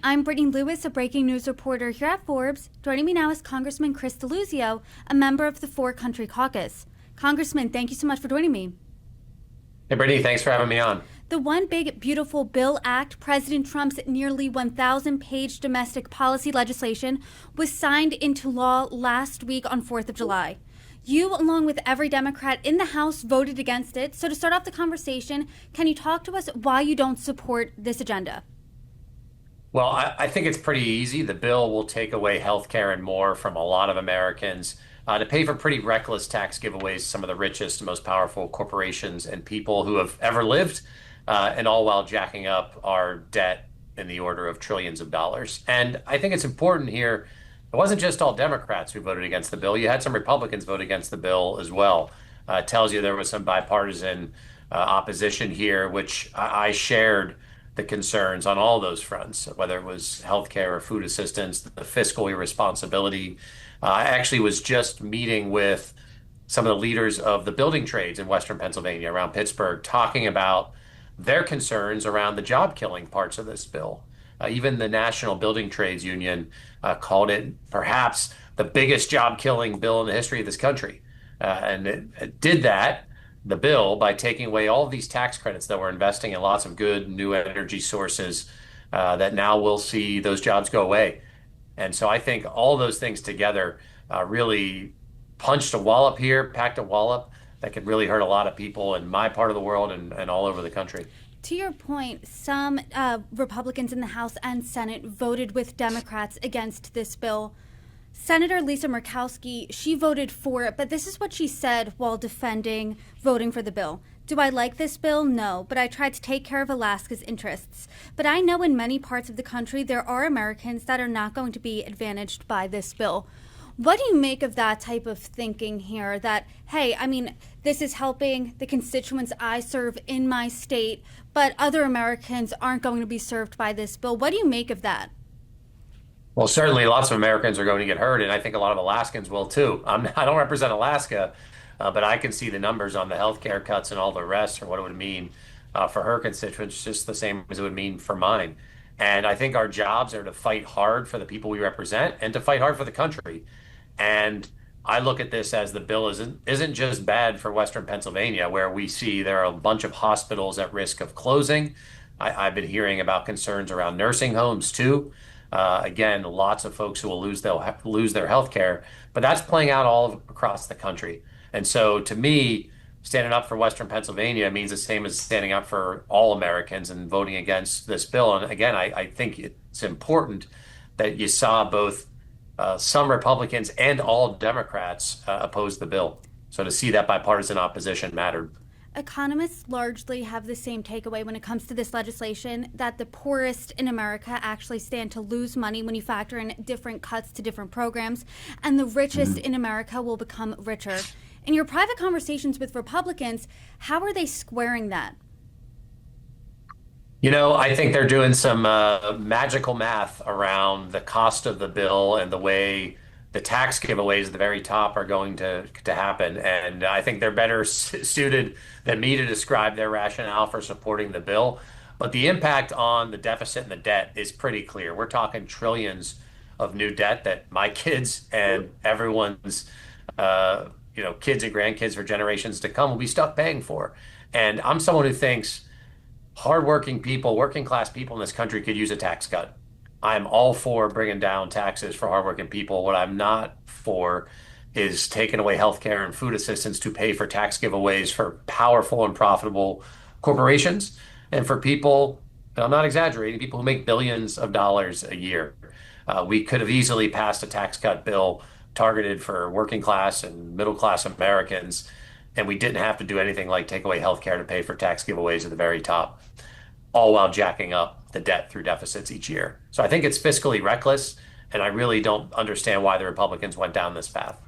I'm Brittany Lewis, a breaking news reporter here at Forbes. Joining me now is Congressman Chris Deluzio, a member of the Four Country Caucus. Congressman, thank you so much for joining me. Hey, Brittany, thanks for having me on. The One Big Beautiful Bill Act, President Trump's nearly 1,000-page domestic policy legislation, was signed into law last week on 4th of July. You, along with every Democrat in the House, voted against it. So to start off the conversation, can you talk to us why you don't support this agenda? Well, I think it's pretty easy. The bill will take away health care and more from a lot of Americans to pay for pretty reckless tax giveaways to some of the richest and most powerful corporations and people who have ever lived, and all while jacking up our debt in the order of trillions of dollars. And I think it's important here. It wasn't just all Democrats who voted against the bill. You had some Republicans vote against the bill as well. It tells you there was some bipartisan opposition here, which I shared the concerns on all those fronts, whether it was healthcare or food assistance, the fiscal irresponsibility. I actually was just meeting with some of the leaders of the building trades in Western Pennsylvania around Pittsburgh, talking about their concerns around the job killing parts of this bill. Even the National Building Trades Union called it perhaps the biggest job killing bill in the history of this country. And it did that, the bill, by taking away all of these tax credits that we're investing in lots of good new energy sources that now we'll see those jobs go away. And so I think all those things together really punched a wallop here, packed a wallop that could really hurt a lot of people in my part of the world and all over the country. To your point, some Republicans in the House and Senate voted with Democrats against this bill. Senator Lisa Murkowski, she voted for it, but this is what she said while defending voting for the bill. Do I like this bill? No, but I tried to take care of Alaska's interests. But I know in many parts of the country there are Americans that are not going to be advantaged by this bill. What do you make of that type of thinking here that, hey, I mean, this is helping the constituents I serve in my state, but other Americans aren't going to be served by this bill? What do you make of that? Well, certainly lots of Americans are going to get hurt, and I think a lot of Alaskans will too. I don't represent Alaska, but I can see the numbers on the healthcare cuts and all the rest, or what it would mean for her constituents, just the same as it would mean for mine. And I think our jobs are to fight hard for the people we represent and to fight hard for the country. And I look at this as the bill isn't just bad for Western Pennsylvania, where we see there are a bunch of hospitals at risk of closing. I've been hearing about concerns around nursing homes too. Again, lots of folks who will lose their health care, but that's playing out across the country. And so to me, standing up for Western Pennsylvania means the same as standing up for all Americans and voting against this bill. And again, I think it's important that you saw both some Republicans and all Democrats oppose the bill. So to see that bipartisan opposition mattered. Economists largely have the same takeaway when it comes to this legislation, that the poorest in America actually stand to lose money when you factor in different cuts to different programs, and the richest in America will become richer. In your private conversations with Republicans, how are they squaring that? You know, I think they're doing some magical math around the cost of the bill and the way the tax giveaways at the very top are going to happen. And I think they're better suited than me to describe their rationale for supporting the bill. But the impact on the deficit and the debt is pretty clear. We're talking trillions of new debt that my kids and everyone's kids and grandkids for generations to come will be stuck paying for. And I'm someone who thinks hardworking people, working class people in this country could use a tax cut. I'm all for bringing down taxes for hardworking people. What I'm not for is taking away healthcare and food assistance to pay for tax giveaways for powerful and profitable corporations and for people, and I'm not exaggerating, people who make billions of dollars a year. We could have easily passed a tax cut bill targeted for working class and middle class Americans, and we didn't have to do anything like take away healthcare to pay for tax giveaways at the very top, all while jacking up the debt through deficits each year. So I think it's fiscally reckless, and I really don't understand why the Republicans went down this path.